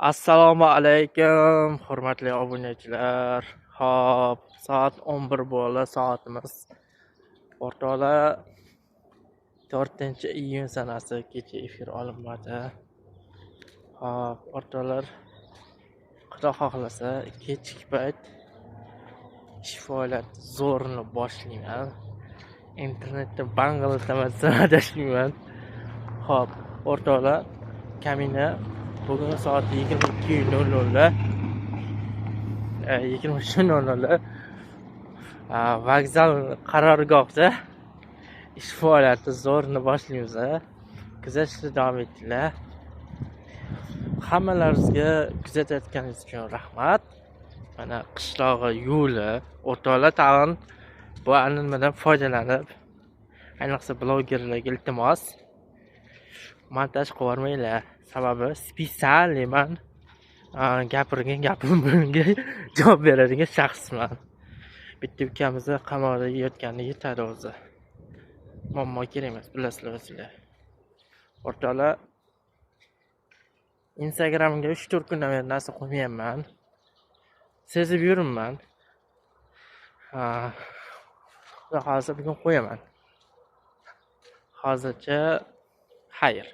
Assalomu alaykum, hurmatli obunachilar. Hop, soat 11 bo'ldi, soatimiz. O'rtoqlar 4-iyun sanasi kecha efir olinmadi. Hop, o'rtoqlar, Xudo xohlasa kechki payt ish faoliyati zo'rini boshlayman. Internetda bang'ilitaman, adashmayman. Hop, o'rtoqlar, kamina bugun soat 22:00 23:00 vokzal qarorgohida ish faoliyati zo'rini boshlaymiz. Kuzatishda davom etinglar. Hammalaringizga kuzatayotganingiz uchun rahmat. Mana qishlog'i yo'li, o'rtoqlar, tag'in bu anilmadan foydalanib, ayniqsa blogerlarga iltimos, montaj qilib yubormanglar. Sababi spesialniy men gapirgan gapimga javob beradigan shaxsman. Bitta ukamizni qamoqda yotganini yetadi o'zi. Muammo kerak emas, bilasizlar o'zinglar. O'rtoqlar, Instagramga 3-4 kundan beri narsa qo'ymayapman. Sezib yuribman. Xudo xohlasa bugun qo'yaman. Hozircha xayr.